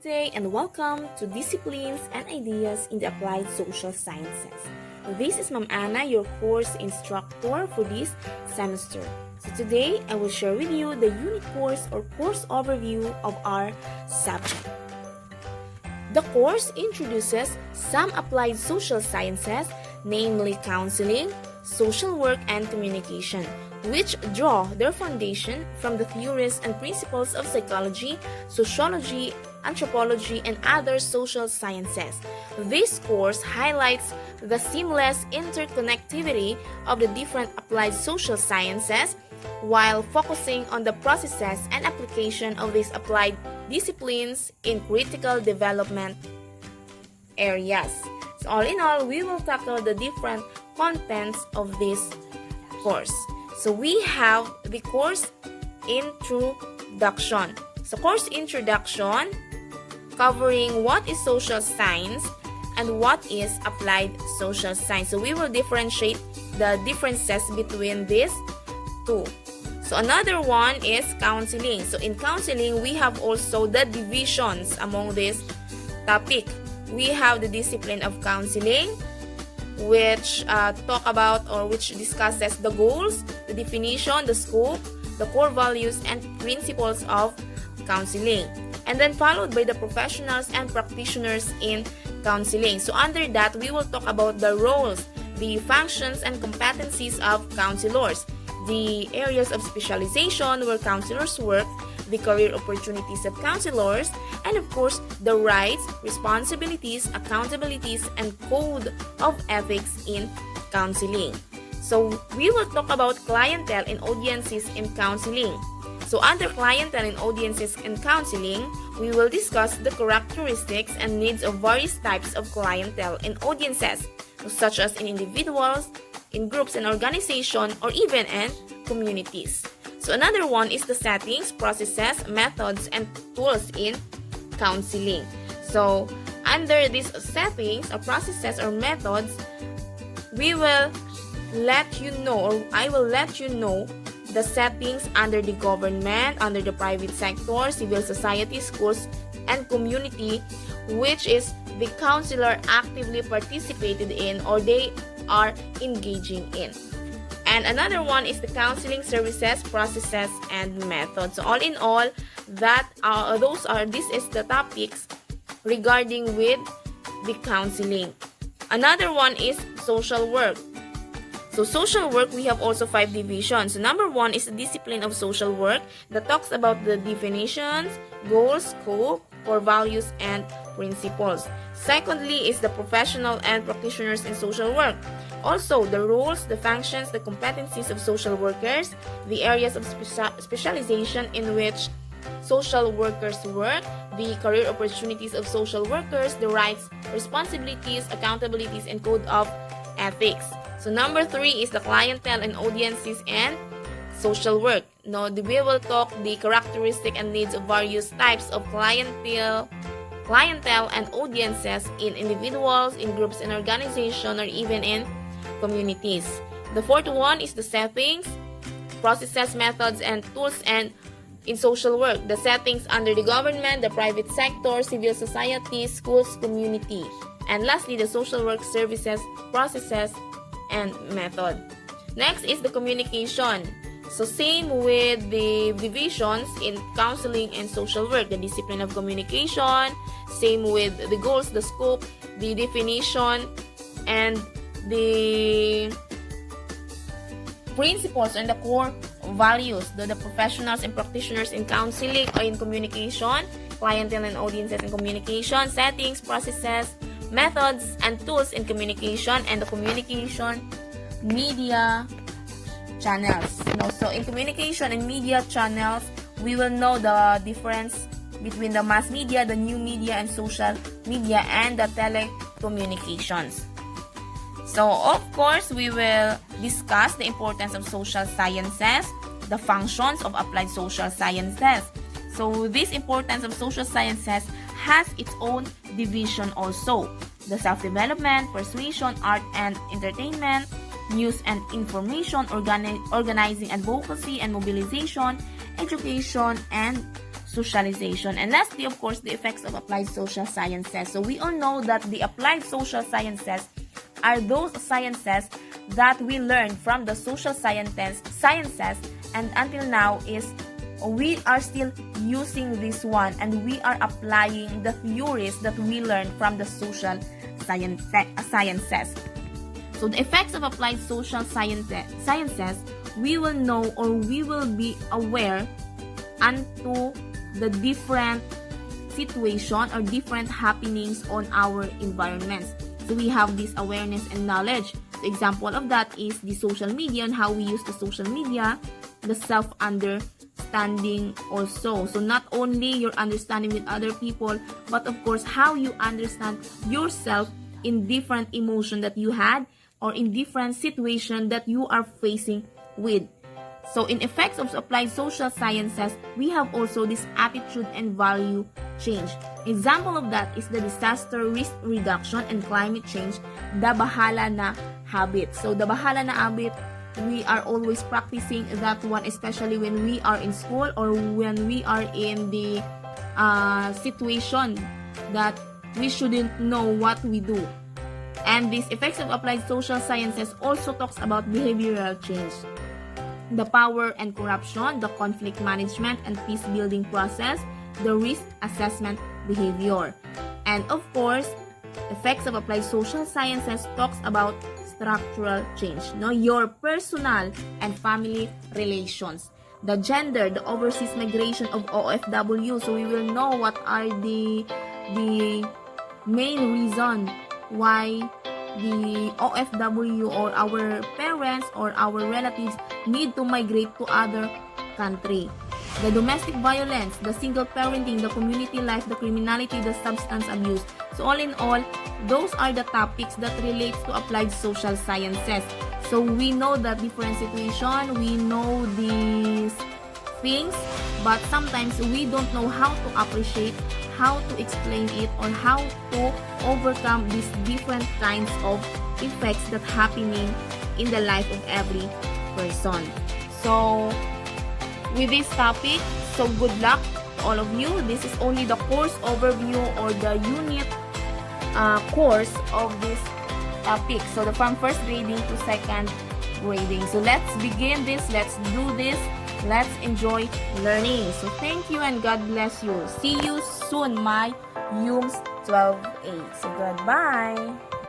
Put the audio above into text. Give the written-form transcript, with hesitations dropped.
Day and welcome to Disciplines and Ideas in the Applied Social Sciences. This is Ma'am Anna, your course instructor for this semester. So today, I will share with you the unit course or course overview of our subject. The course introduces some applied social sciences, namely counseling, social work, and communication, which draw their foundation from the theories and principles of psychology, sociology, anthropology, and other social sciences. This course highlights the seamless interconnectivity of the different applied social sciences while focusing on the processes and application of these applied disciplines in critical development areas. So all in all, we will tackle the different contents of this course. So we have the course introduction. So course introduction covering what is social science and what is applied social science. So we will differentiate the differences between these two. So another one is counseling. So in counseling, we have also the divisions among this topic. We have the discipline of counseling, which talk about or which discusses the goals, the definition, the scope, the core values, and principles of counseling. And then followed by the professionals and practitioners in counseling. So under that, we will talk about the roles, the functions, and competencies of counselors, the areas of specialization where counselors work, the career opportunities of counselors, and of course, the rights, responsibilities, accountabilities, and code of ethics in counseling. So we will talk about clientele and audiences in counseling. So under clientele and audiences in counseling, we will discuss the characteristics and needs of various types of clientele and audiences, such as in individuals, in groups and organizations, or even in communities. So another one is the settings, processes, methods, and tools in counseling. So under these settings or processes or methods, we will let you know, or I will let you know, the settings under the government, under the private sector, civil society, schools, and community, which is the counselor actively participated in or they are engaging in. And another one is the counseling services, processes, and methods. So all in all, this is the topics regarding with the counseling. Another one is social work. So social work, we have also 5 divisions. So number 1 is the discipline of social work that talks about the definitions, goals, scope, core values, and principles. Secondly is the professional and practitioners in social work. Also, the roles, the functions, the competencies of social workers, the areas of specialization in which social workers work, the career opportunities of social workers, the rights, responsibilities, accountabilities, and code of ethics. So number 3 is the clientele and audiences and social work. Now, we will talk the characteristic and needs of various types of clientele and audiences in individuals, in groups and organizations, or even in communities. The fourth one is the settings, processes, methods, and tools and in social work. The settings under the government, the private sector, civil society, schools, community. And lastly, the social work services, processes, and method. Next is the communication. So same with the divisions in counseling and social work, the discipline of communication, same with the goals, the scope, the definition, and the principles and the core values. The professionals and practitioners in counseling or in communication, clientele and audiences in communication, settings, processes, methods, and tools in communication, and the communication media channels. So in communication and media channels, we will know the difference between the mass media, the new media, and social media, and the telecommunications. So of course, we will discuss the importance of social sciences, the functions of applied social sciences. So this importance of social sciences has its own division also. The self-development, persuasion, art and entertainment, news and information, organizing, advocacy and mobilization, education, and socialization. And lastly, of course, the effects of applied social sciences. So we all know that the applied social sciences are those sciences that we learn from the social sciences, and until now is we are still using this one, and we are applying the theories that we learn from the social sciences. So the effects of applied social sciences, we will know, or we will be aware unto the different situation or different happenings on our environments. So we have this awareness and knowledge. The example of that is the social media and how we use the social media, the self-understanding also. So not only your understanding with other people, but of course how you understand yourself in different emotion that you had, or in different situation that you are facing with. So in effects of applied social sciences, we have also this attitude and value change. Example of that is the disaster risk reduction and climate change, the bahala na habit. So the bahala na habit, we are always practicing that one, especially when we are in school or when we are in the situation that we shouldn't know what we do. And these effects of applied social sciences also talks about behavioral change, the power and corruption, the conflict management and peace building process, the risk assessment behavior. And of course, effects of applied social sciences talks about structural change, your personal and family relations, the gender, the overseas migration of OFW. So we will know what are the main reason why the OFW or our parents or our relatives need to migrate to other country. The domestic violence, the single parenting, the community life, the criminality, the substance abuse. So all in all, those are the topics that relates to applied social sciences. So we know the different situation, we know these things, but sometimes we don't know how to appreciate, how to explain it, or how to overcome these different kinds of effects that happening in the life of every person. So with this topic, so good luck to all of you. This is only the course overview or the unit course of this topic. So from first grading to second grading. So let's begin this, let's do this, let's enjoy learning. So thank you and God bless you. See you soon, my UMS 12A. So goodbye.